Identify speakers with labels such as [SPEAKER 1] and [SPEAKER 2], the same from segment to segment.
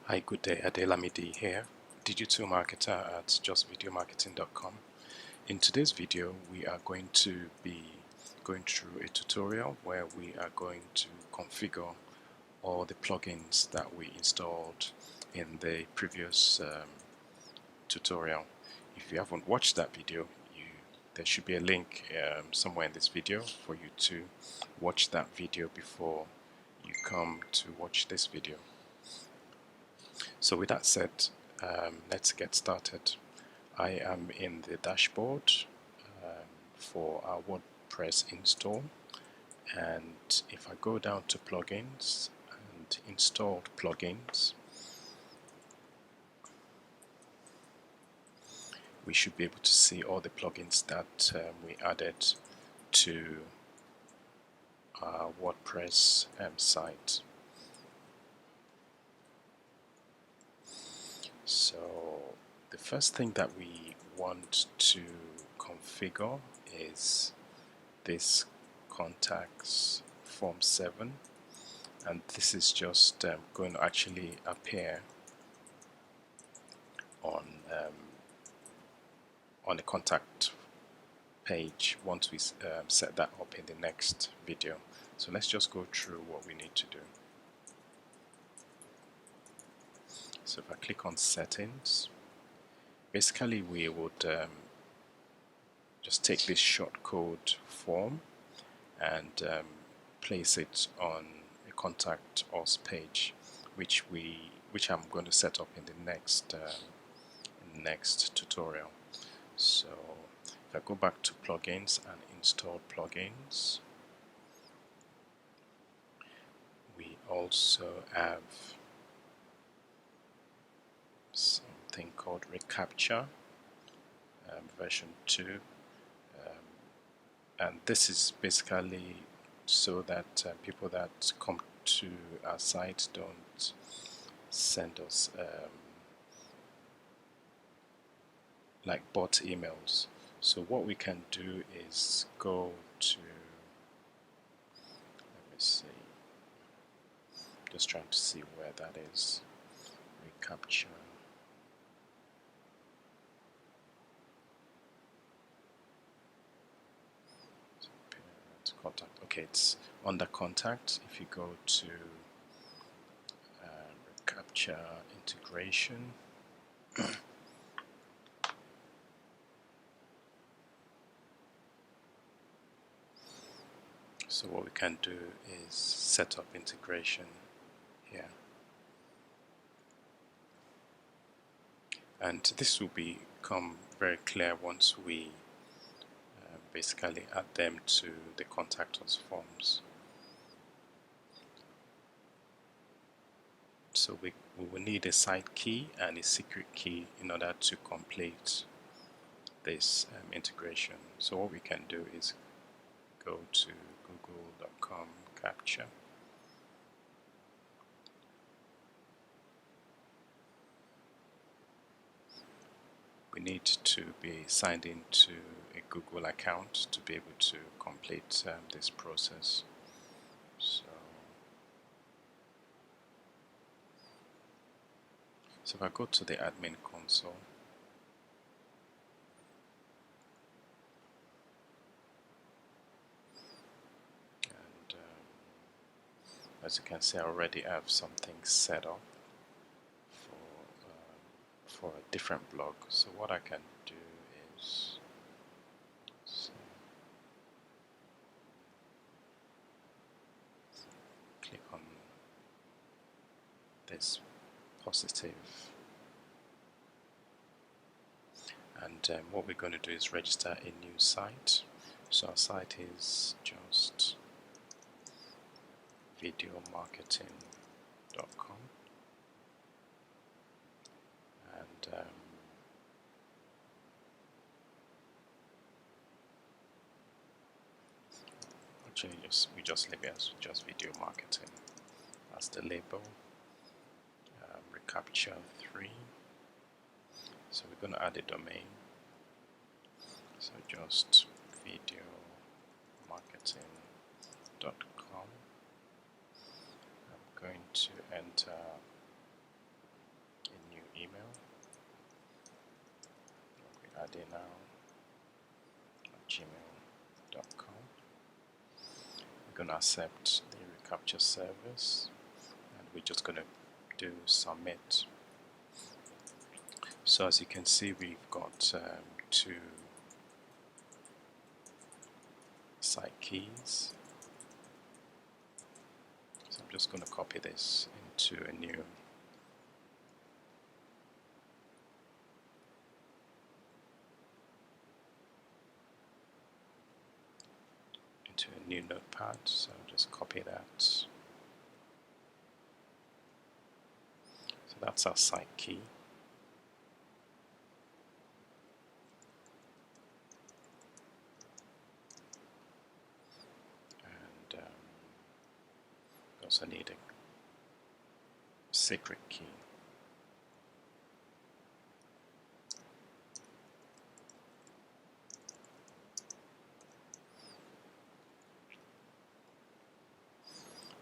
[SPEAKER 1] Hi, good day. Ade Lamidi here, digital marketer at justvideomarketing.com. In today's video, we are going to be going through a tutorial where we are going to configure all the plugins that we installed in the previous tutorial. If you haven't watched that video, there should be a link somewhere in this video for you to watch that video before you come to watch this video. So with that said, let's get started. I am in the dashboard for our WordPress install, and if I go down to plugins and installed plugins, we should be able to see all the plugins that we added to our WordPress site. So the first thing that we want to configure is this contacts form 7, and this is just going to actually appear on the contact page once we set that up in the next video. So let's just go through what we need to do. So if I click on settings, basically we would just take this shortcode form and place it on a contact us page, which I'm going to set up in the next tutorial. So if I go back to plugins and install plugins, we also have something called Recaptcha version 2, and this is basically so that people that come to our site don't send us like bot emails. So what we can do is go to, let me see, just trying to see where that is. Recaptcha. Contact. Okay, it's under contact. If you go to Recaptcha integration, so what we can do is set up integration here, and this will become very clear once we basically add them to the contact us forms. So we will need a site key and a secret key in order to complete this integration. So what we can do is go to google.com captcha, we need to be signed into a Google account to be able to complete this process. So if I go to the admin console, and as you can see, I already have something set up for a different blog. So what I can do is click on this positive, and what we're going to do is register a new site. So our site is just videomarketing.com, and actually we just leave it as just video marketing as the label. Recaptcha 3. So we're going to add a domain. So just videomarketing.com. I'm going to enter adenow@gmail.com. We're going to accept the Recaptcha service, and we're just going to do submit. So as you can see, we've got two site keys. So I'm just going to copy this into a new notepad. So just copy that. So that's our site key. And we also need a secret key.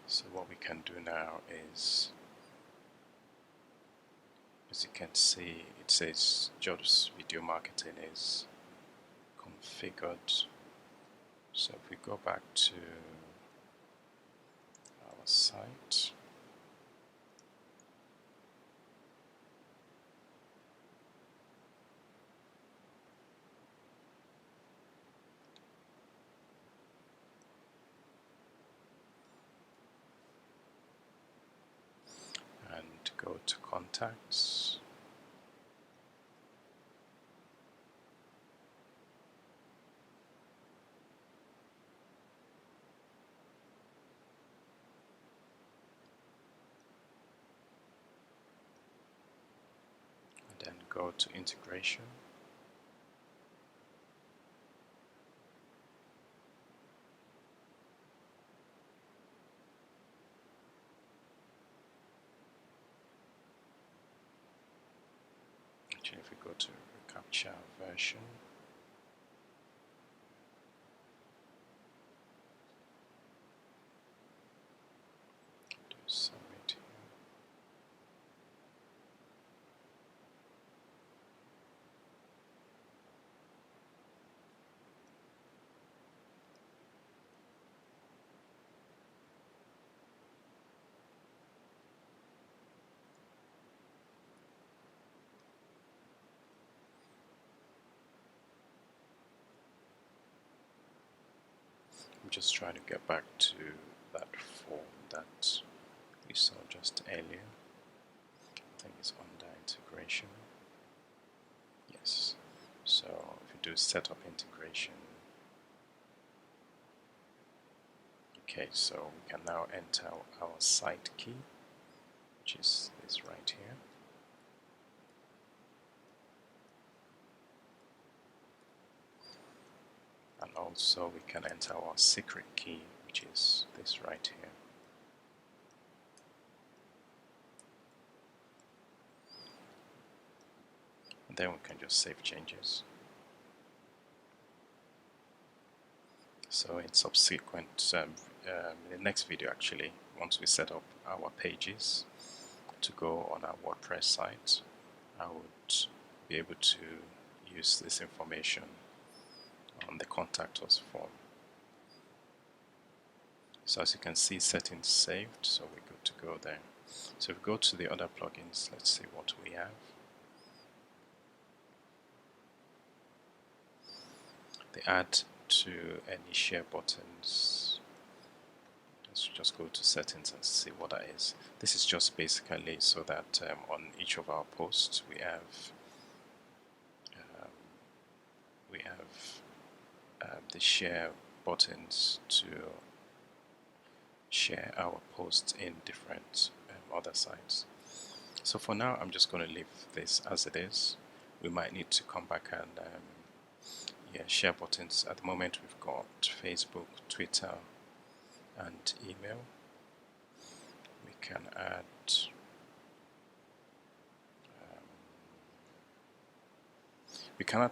[SPEAKER 1] So what we can do now is, as you can see, it says Jobs Video Marketing is configured. So if we go back to our site, and go to contacts, and then go to integration. Actually, if we go to Recaptcha version, do submit here. I'm just trying to get back to that form that we saw just earlier. I think it's under integration. Yes. So if you do setup integration, okay, so we can now enter our site key, which is this right here. And also we can enter our secret key, which is this right here. And then we can just save changes. So in subsequent, in the next video actually, once we set up our pages to go on our WordPress site, I would be able to use this information on the contact us form. So as you can see, settings saved, so we're good to go there. So if we go to the other plugins, let's see what we have. The add to any share buttons. Let's just go to settings and see what that is. This is just basically so that on each of our posts we have the share buttons to share our posts in different other sites. So for now, I'm just going to leave this as it is. We might need to come back and share buttons. At the moment, we've got Facebook, Twitter, and email. We can add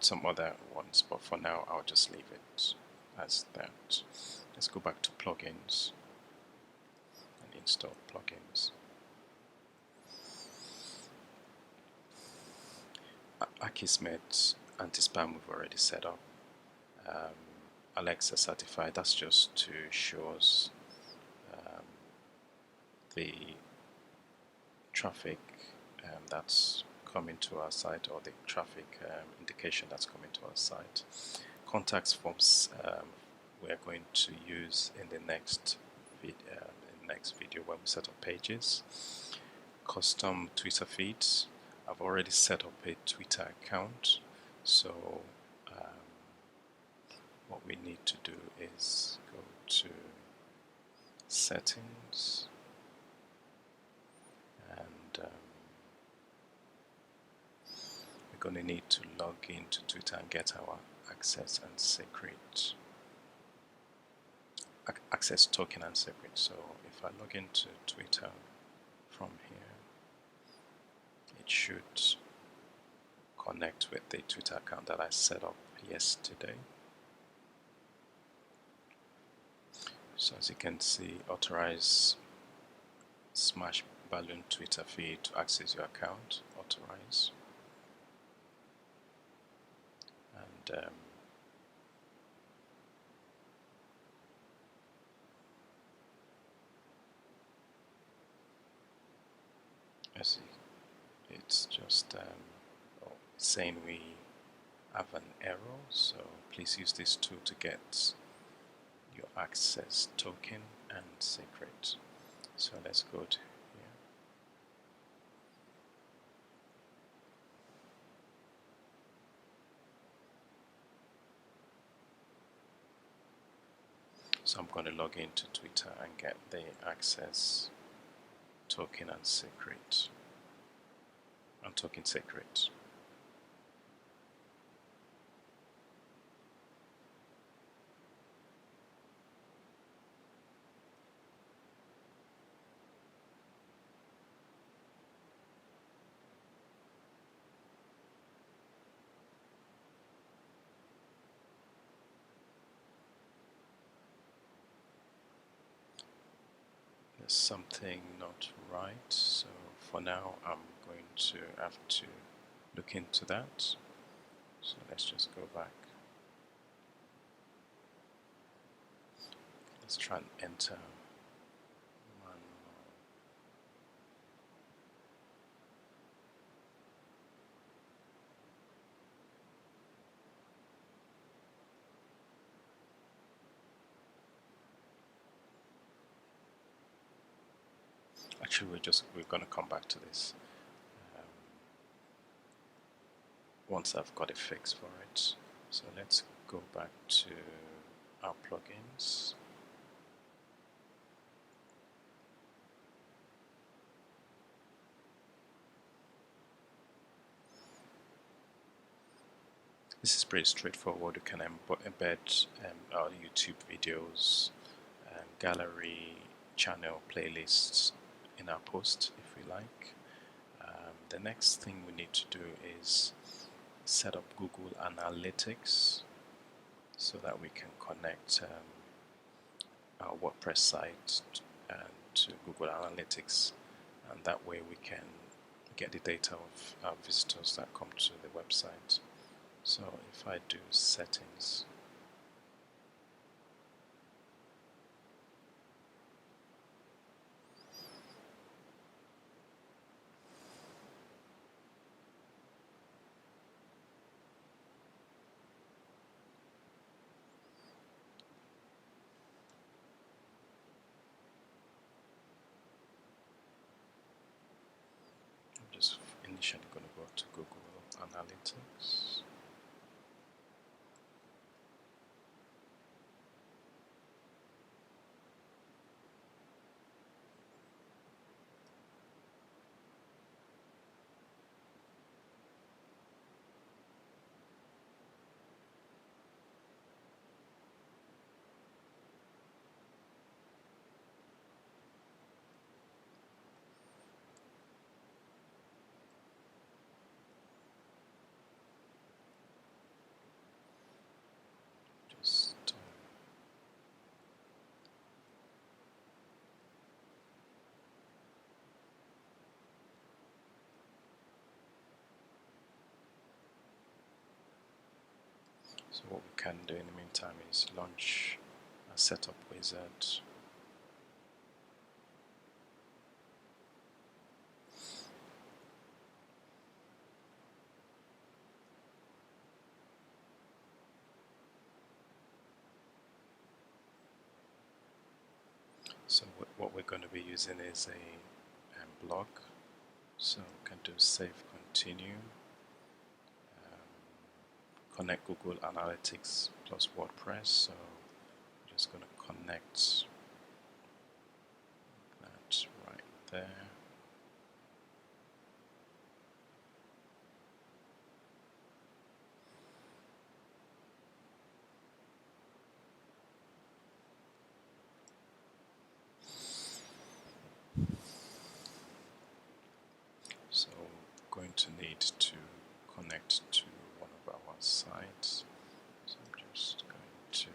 [SPEAKER 1] some other ones, but for now I'll just leave it as that. Let's go back to plugins and install plugins. Akismet anti-spam we've already set up. Alexa certified, that's just to show us the traffic that's coming to our site, or the traffic indication that's coming to our site. Contacts forms we're going to use in the next video when we set up pages. Custom Twitter feeds. I've already set up a Twitter account, so what we need to do is go to settings, and we're going to need to log into Twitter and get our access and secret access token and secret. So if I log into Twitter from here, it should connect with the Twitter account that I set up yesterday. So as you can see, authorize smash balloon Twitter feed to access your account, authorize, and as it's just saying we have an error, so please use this tool to get your access token and secret. So let's go to here. So I'm going to log into Twitter and get the access token and secret. And token secret. There's something not right, so for now I'm going to have to look into that. So let's just go back. Let's try and enter one more. Actually, we're going to come back to this once I've got a fix for it. So let's go back to our plugins. This is pretty straightforward. You can embed our YouTube videos, gallery, channel, playlists in our post if we like. The next thing we need to do is set up Google Analytics so that we can connect our WordPress site to Google Analytics, and that way we can get the data of our visitors that come to the website. So if I do settings, I'm just initially going to go to Google Analytics. what we can do in the meantime is launch a setup wizard. So what we're going to be using is a blog. So we can do save continue, connect Google Analytics plus WordPress. So I'm just going to connect that right there. So we're going to need to connect to one of our sites. So I'm just going to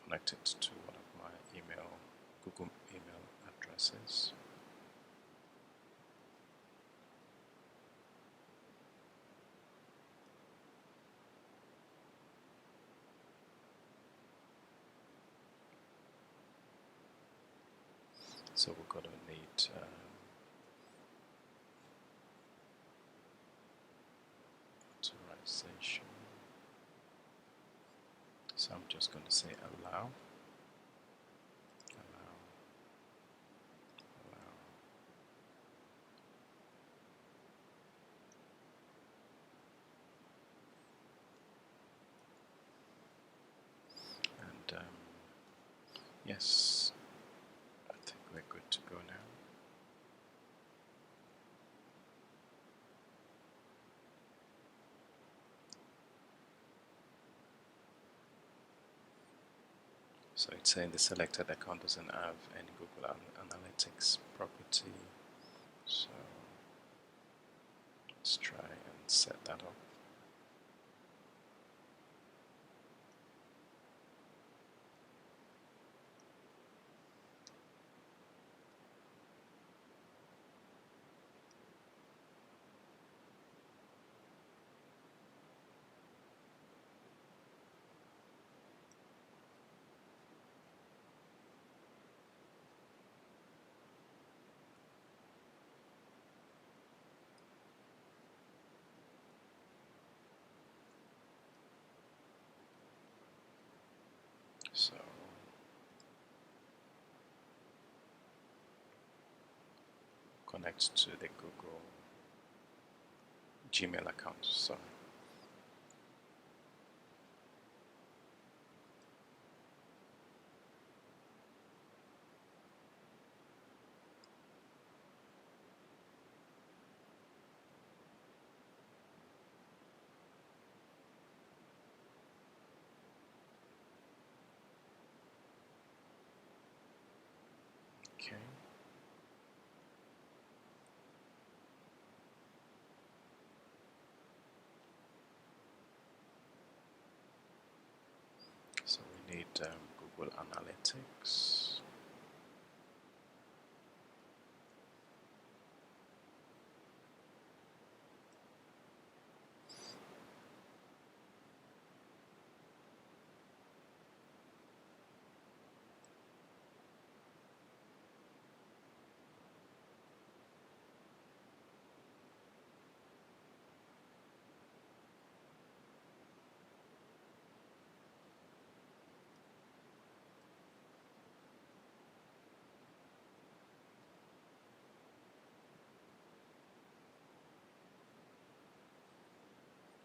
[SPEAKER 1] connect it to one of my Google email addresses. So we're going to need authorization. So I'm just going to say allow, allow, allow. And yes, I think we're good to go now. So it's saying the selected account doesn't have any Google Analytics property. So let's try and set that up. So connect to the Google Gmail account. So okay. So we need Google Analytics.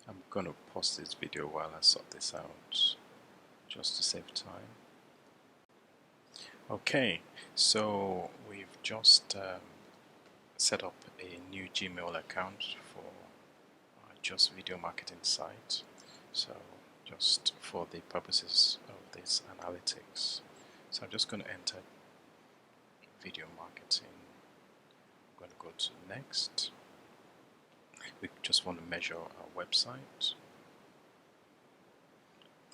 [SPEAKER 1] I'm going to pause this video while I sort this out, just to save time. Okay, so we've just set up a new Gmail account for Just Video Marketing site. So just for the purposes of this analytics. So I'm just going to enter video marketing. I'm going to go to next. We just want to measure our website.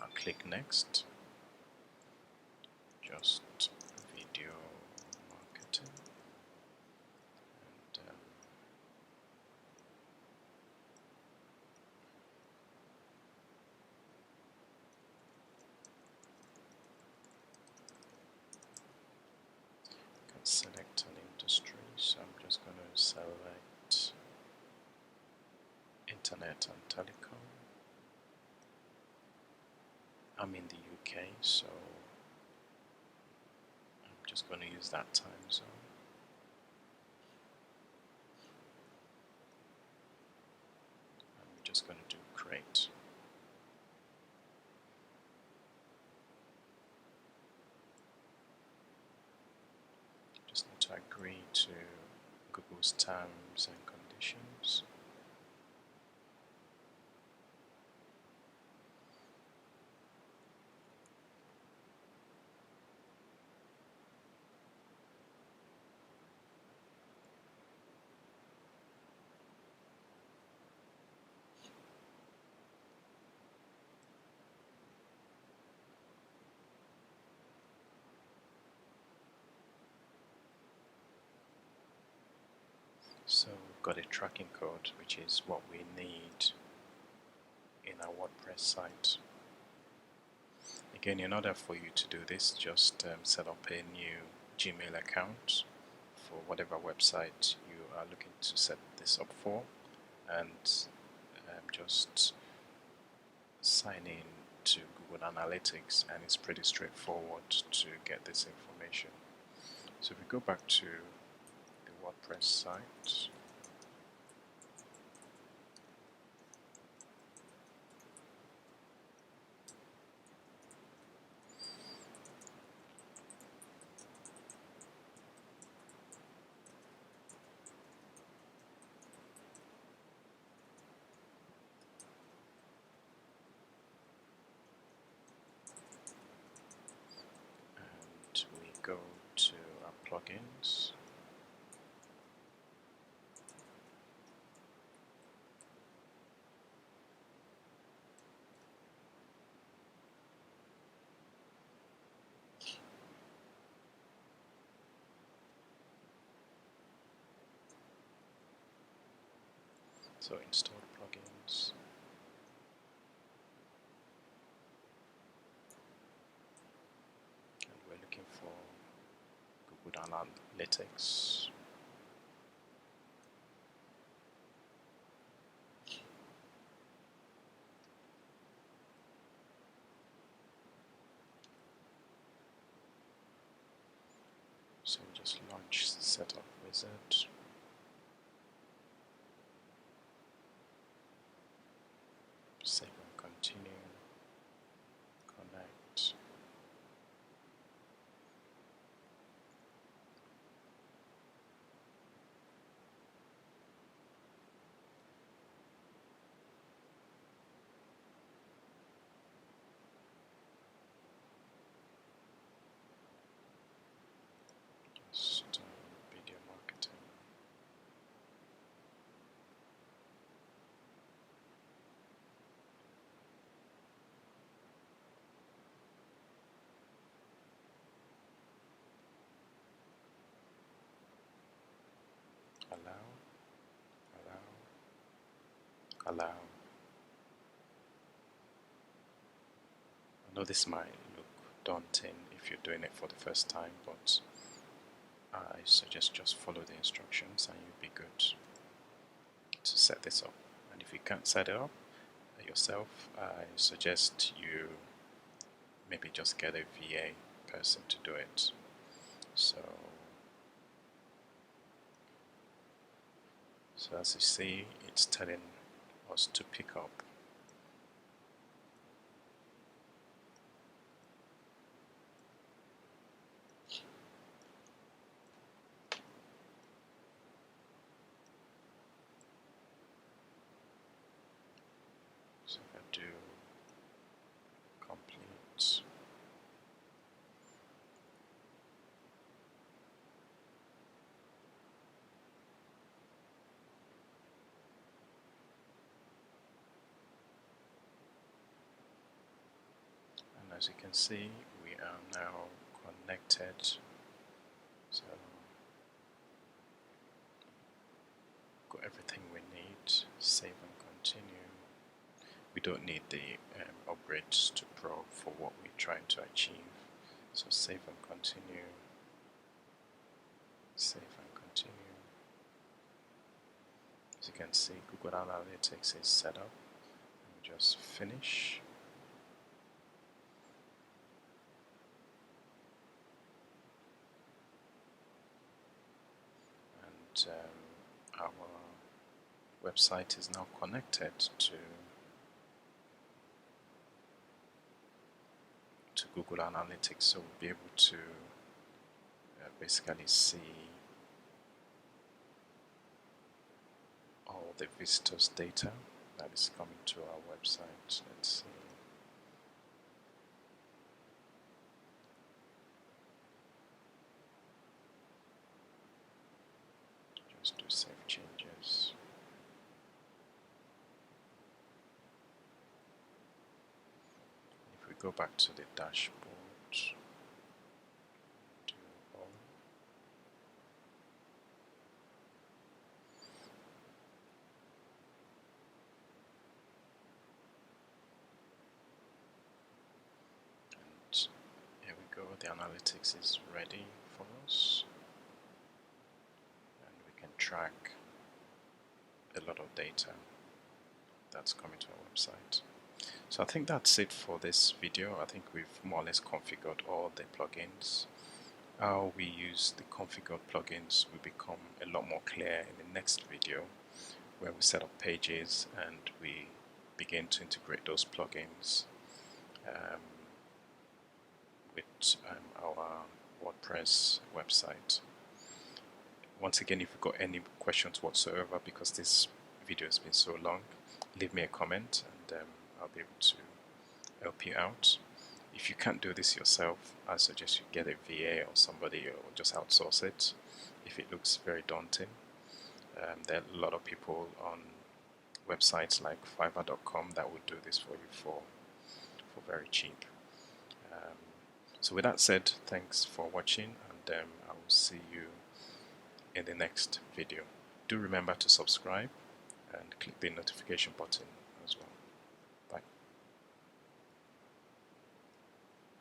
[SPEAKER 1] I'll click next. Just video marketing. And so I'm just going to select Internet and Telecom. I'm in the UK, so I'm just going to use that time zone. I'm just going to do create. Just need to agree to Google's terms and conditions. So we've got a tracking code, which is what we need in our WordPress site. Again, in order for you to do this, just set up a new Gmail account for whatever website you are looking to set this up for, and just sign in to Google Analytics, and it's pretty straightforward to get this information. So if we go back to the WordPress site, and we go to our plugins. So install plugins, and we're looking for Google Analytics. So just launch Setup Wizard. Save and continue. Connect. Just video marketing. Allow, allow, allow. I know this might look daunting if you're doing it for the first time, but I suggest just follow the instructions and you'll be good to set this up. And if you can't set it up yourself, I suggest you maybe just get a VA person to do it. So as you see, it's telling us to pick up. So if I do complete, and as you can see, we are now connected. So got everything we need. Save and continue. We don't need the upgrades to Pro for what we're trying to achieve. So save and continue. Save and continue. you can see, Google Analytics is set up. Just finish. And our website is now connected to Google Analytics, so we'll be able to basically see all the visitors data that is coming to our website. Let's see. Just do save changes. If we go back to the dashboard, do all. And here we go, the analytics is ready for us. And we can track a lot of data that's coming to our website. So I think that's it for this video. I think we've more or less configured all the plugins. How we use the configured plugins will become a lot more clear in the next video, where we set up pages and we begin to integrate those plugins with our WordPress website. Once again, if you've got any questions whatsoever, because this video has been so long, leave me a comment and I'll be able to help you out. If you can't do this yourself, I suggest you get a VA or somebody, or just outsource it if it looks very daunting. There are a lot of people on websites like Fiverr.com that will do this for you for very cheap. So with that said, thanks for watching, and I will see you in the next video. Do remember to subscribe and click the notification button